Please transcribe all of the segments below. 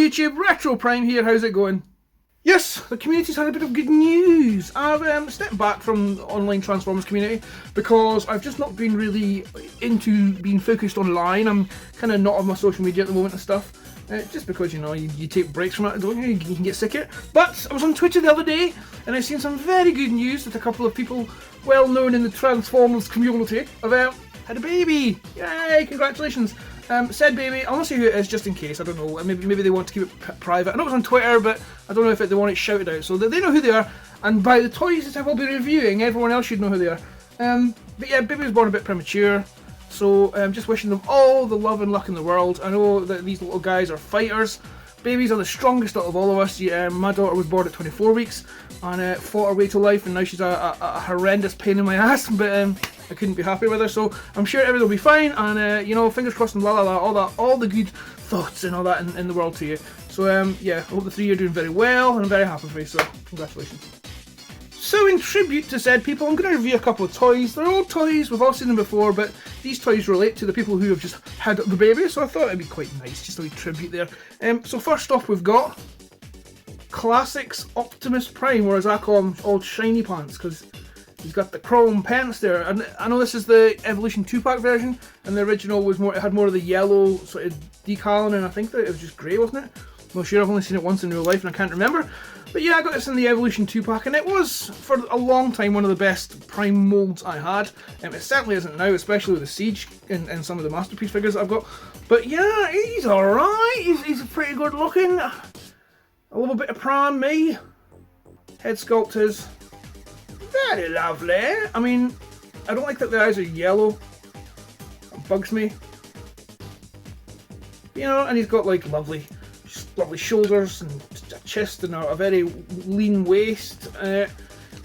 YouTube, Retro Prime here, how's it going? Yes, the community's had a bit of good news. I've stepped back from the online Transformers community because I've just not been really into being focused online. I'm kind of not on my social media at the moment and stuff. Just because, you know, you take breaks from it, don't you? You can get sick of it. But I was on Twitter the other day and I've seen some very good news that a couple of people well known in the Transformers community have had a baby. Yay, congratulations. Said baby, I won't say who it is just in case, I don't know, maybe they want to keep it private. I know it was on Twitter, but I don't know if they want it shouted out, so they know who they are, and by the toys that I will be reviewing, everyone else should know who they are. But yeah, baby was born a bit premature, so just wishing them all the love and luck in the world. I know that these little guys are fighters. Babies are the strongest out of all of us. Yeah, my daughter was born at 24 weeks and fought her way to life, and now she's a horrendous pain in my ass, but I couldn't be happy with her, so I'm sure everything will be fine, and you know, fingers crossed and la la la, all the good thoughts and all that in the world to you. So yeah, I hope the three are doing very well, and I'm very happy for you, so congratulations. So in tribute to said people, I'm going to review a couple of toys. They're old toys, we've all seen them before, but these toys relate to the people who have just had the baby, so I thought it'd be quite nice, just a wee tribute there. So first off we've got Classics Optimus Prime, or as I call him, old shiny pants, because he's got the chrome pants there. And I know this is the Evolution 2-pack version, and the original was more, it had more of the yellow sort of decaling, and I think that it was just grey, wasn't it? I'm not sure, I've only seen it once in real life and I can't remember. But yeah, I got this in the Evolution 2-pack, and it was, for a long time, one of the best Prime molds I had. It certainly isn't now, especially with the Siege and some of the Masterpiece figures that I've got. But yeah, he's alright, he's pretty good looking. I love a bit of Prime, me. Head sculpt is very lovely. I mean, I don't like that the eyes are yellow. It bugs me. You know, and he's got like lovely shoulders and a chest and a very lean waist.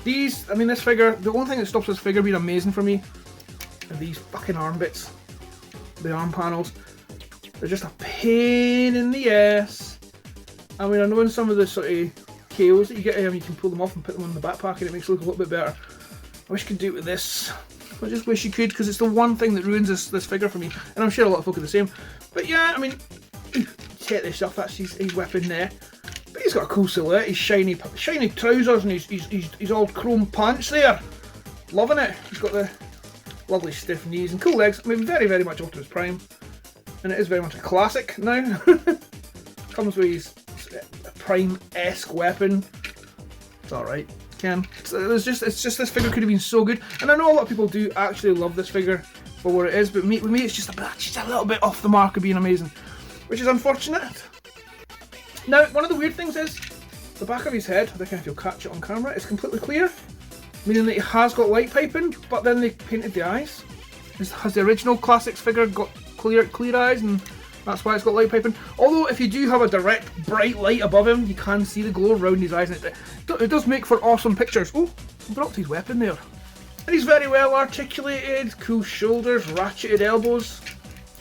These, I mean, this figure, the only thing that stops this figure being amazing for me are these fucking arm bits. The arm panels. They're just a pain in the ass. I mean, I know in some of the sort of KOs that you get, you can pull them off and put them on the backpack and it makes it look a little bit better. I wish you could do it with this. I just wish you could, because it's the one thing that ruins this figure for me, and I'm sure a lot of folk are the same. But yeah, I mean, take this off, that's his weapon there. But he's got a cool silhouette, his shiny trousers and his old chrome pants there. Loving it. He's got the lovely stiff knees and cool legs. I mean, very, very much Optimus Prime. And it is very much a classic now. Comes with his Prime-esque weapon. It's alright. It's just this figure could have been so good, and I know a lot of people do actually love this figure for what it is, but with me it's just a little bit off the mark of being amazing, which is unfortunate. Now, one of the weird things is the back of his head, I don't know if you'll catch it on camera, is completely clear, meaning that he has got light piping, but then they painted the eyes. Has the original Classics figure got clear eyes, and that's why it's got light piping. Although if you do have a direct bright light above him, you can see the glow around his eyes, and it does make for awesome pictures. Oh, he dropped his weapon there. And he's very well articulated, cool shoulders, ratcheted elbows.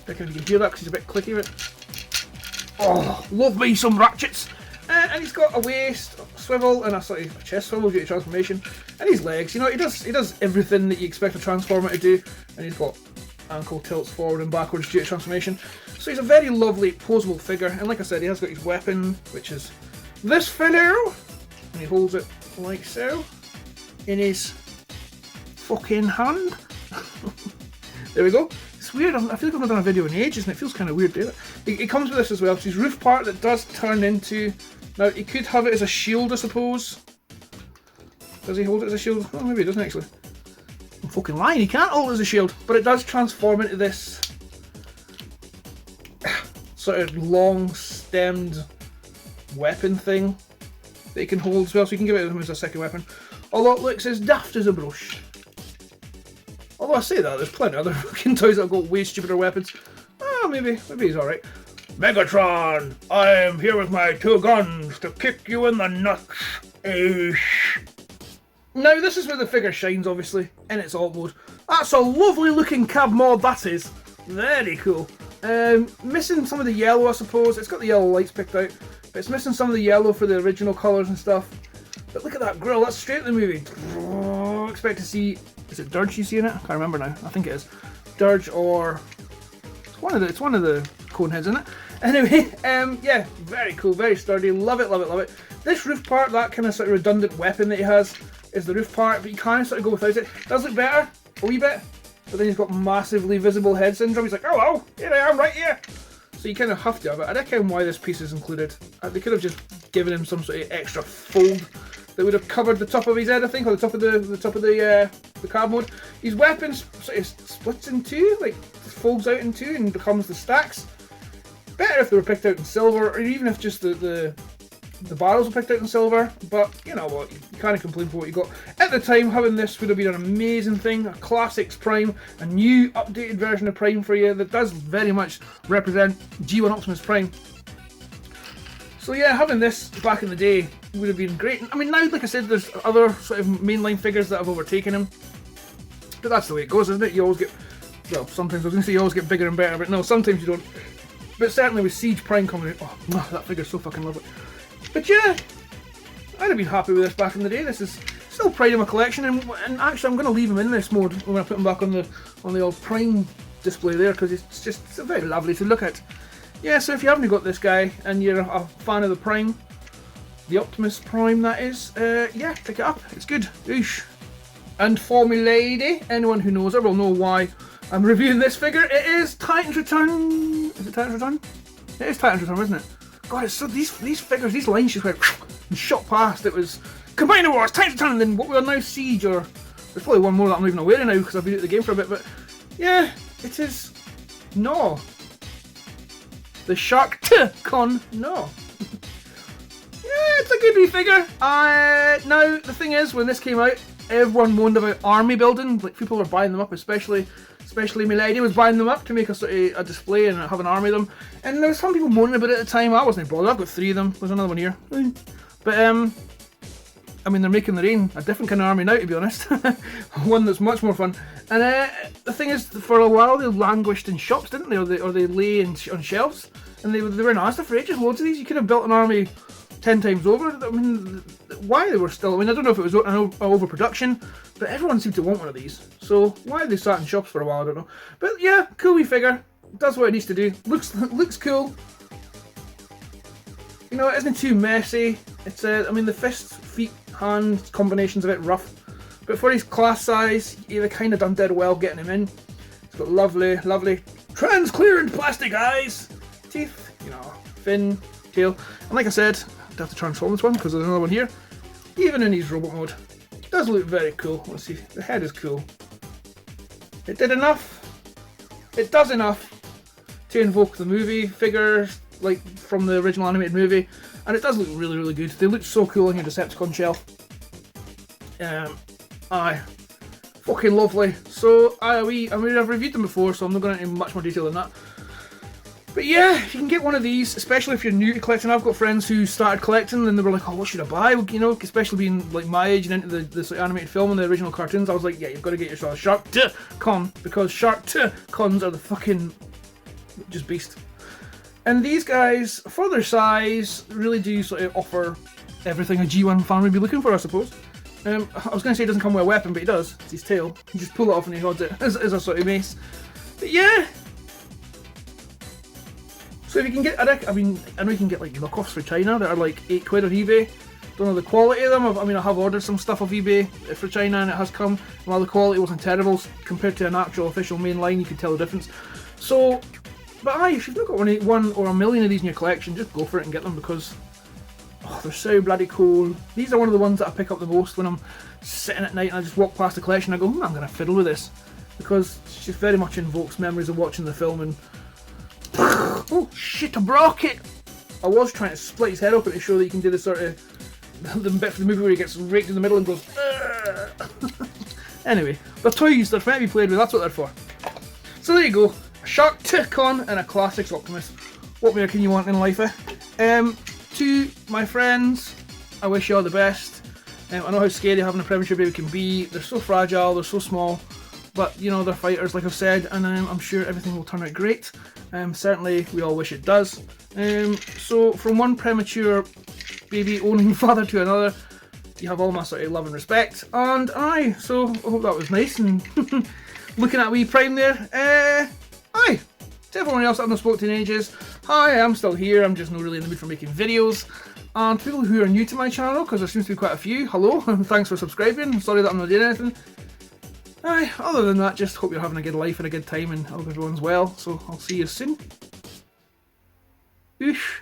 I don't know if you can hear that because he's a bit clicky with it. Oh, love me some ratchets. And he's got a waist swivel and a chest swivel due to transformation. And his legs, you know, he does everything that you expect a Transformer to do. And he's got ankle tilts forward and backwards due to transformation. So he's a very lovely, poseable figure, and like I said, he has got his weapon, which is this fellow, and he holds it like so, in his fucking hand. There we go. It's weird, I feel like I've not done a video in ages, and it feels kind of weird doing it. It comes with this as well, it's his roof part that does turn into, now he could have it as a shield, I suppose. Does he hold it as a shield? Oh, maybe he doesn't actually. I'm fucking lying, he can't hold it as a shield, but it does transform into this sort of long-stemmed weapon thing that he can hold as well, so you can give it to him as a second weapon. Although it looks as daft as a brush. Although I say that, there's plenty of other fucking toys that have got way stupider weapons. Oh, maybe he's alright. Megatron, I am here with my 2 guns to kick you in the nuts. Now this is where the figure shines, obviously, in its alt mode. That's a lovely looking cab mod, that is. Very cool. Missing some of the yellow, I suppose. It's got the yellow lights picked out, but it's missing some of the yellow for the original colours and stuff. But look at that grille, that's straight in the movie. Oh, expect to see, is it Dirge you see in it? I can't remember now, I think it is. Dirge or, it's one of the cone heads, isn't it? Anyway, yeah, very cool, very sturdy, love it, love it, love it. This roof part, that kind of sort of redundant weapon that he has, is the roof part, but you can sort of go without it. Does look better, a wee bit, but then he's got massively visible head syndrome. He's like, hello, here I am, right here. So you kind of have to have it. I reckon why this piece is included. They could have just given him some sort of extra fold that would have covered the top of his head, I think, or the top of the card mode. His weapon sort of splits in two, like folds out in two and becomes the stacks. Better if they were picked out in silver, or even if just the barrels were picked out in silver. But you know what, you can't complain for what you got. At the time, having this would have been an amazing thing. A Classics Prime, a new updated version of Prime for you that does very much represent G1 Optimus Prime. So yeah, having this back in the day would have been great. I mean, now, like I said, there's other sort of mainline figures that have overtaken him. But that's the way it goes, isn't it? You always get, well, sometimes I was going to say you always get bigger and better, but no, sometimes you don't. But certainly with Siege Prime coming out, oh, that figure's so fucking lovely. But yeah, I'd have been happy with this back in the day. This is still pride of my collection, and actually I'm going to leave him in this mode when I put him back on the old Prime display there, because it's very lovely to look at. Yeah, so if you haven't got this guy and you're a fan of the Prime, the Optimus Prime that is, yeah, pick it up. It's good. Oosh. And for me lady, anyone who knows her will know why I'm reviewing this figure. It is Titan's Return. Is it Titan's Return? It is Titan's Return, isn't it? God, it's so these figures, these lines just went and shot past. It was Combiner Wars, Titan's Return, and then what we are now Siege, or there's probably one more that I'm not even aware of now because I've been at the game for a bit. But yeah, it is Gnaw. The Shark Con Gnaw. Yeah, it's a good wee figure. Now, the thing is, when this came out, everyone moaned about army building. Like, people were buying them up, especially Milady was buying them up to make a display and have an army of them. And there was some people moaning about it at the time. I wasn't bothered. I've got 3 of them. There's another one here. But, I mean, they're making their own, a different kind of army now, to be honest. One that's much more fun. And the thing is, for a while they languished in shops, didn't they? Or they lay on shelves. And they were in Asda for ages. Loads of these. You could have built an army 10 times over. I mean, why they were still... I mean, I don't know if it was an overproduction, but everyone seemed to want one of these. So why they sat in shops for a while, I don't know. But yeah, cool wee figure. Does what it needs to do. Looks cool. You know, it isn't too messy. It's I mean, the fist, feet, hand combination's a bit rough, but for his class size, you've kind of done dead well getting him in. It's got lovely, lovely transparent plastic eyes, teeth, you know, fin, tail, and like I said, I'd have to transform this one because there's another one here. Even in his robot mode, it does look very cool. Let's see, the head is cool. It did enough. It does enough to invoke the movie figures, like from the original animated movie, and it does look really, really good. They look so cool on your Decepticon shelf. Aye, fucking lovely. So I mean, I've reviewed them before, so I'm not going into much more detail than that. But yeah, if you can get one of these, especially if you're new to collecting. I've got friends who started collecting and they were like, oh, what should I buy? You know, especially being like my age and into this animated film and the original cartoons. I was like, yeah, you've got to get yourself a Shark Con, because Shark Cons are the fucking just beast. And these guys, for their size, really do sort of offer everything a G1 fan would be looking for, I suppose. I was going to say it doesn't come with a weapon, but it does. It's his tail. You just pull it off and he holds it as a sort of mace. But yeah. So if you can get, I mean, I know you can get like knockoffs for China that are like £8 on eBay. Don't know the quality of them. I mean, I have ordered some stuff off eBay for China and it has come. While the quality wasn't terrible compared to an actual official main line, you could tell the difference. So, but aye, if you've not got one or a million of these in your collection, just go for it and get them, because they're so bloody cool. These are one of the ones that I pick up the most when I'm sitting at night and I just walk past the collection and I go, I'm going to fiddle with this, because it just very much invokes memories of watching the film. And oh shit, I broke it! I was trying to split his head open to show that you can do the sort of the bit for the movie where he gets raked in the middle and goes Anyway, they're toys, they're meant to be played with, that's what they're for. So there you go, a Shark Con and a Classics Optimus. What more can you want in life, eh? To my friends, I wish you all the best. I know how scary having a premature baby can be. They're so fragile, they're so small, but you know, they're fighters, like I've said, and I'm sure everything will turn out great. Certainly we all wish it does. So from one premature baby owning father to another, you have all my sort of love and respect. And so I hope that was nice, and looking at wee Prime there, aye, To everyone else that I've not spoken to in ages, hi, I'm still here, I'm just not really in the mood for making videos. And to people who are new to my channel, because there seems to be quite a few, hello, and thanks for subscribing. Sorry that I'm not doing anything. Aye, other than that, just hope you're having a good life and a good time and hope everyone's well, so I'll see you soon. Oosh.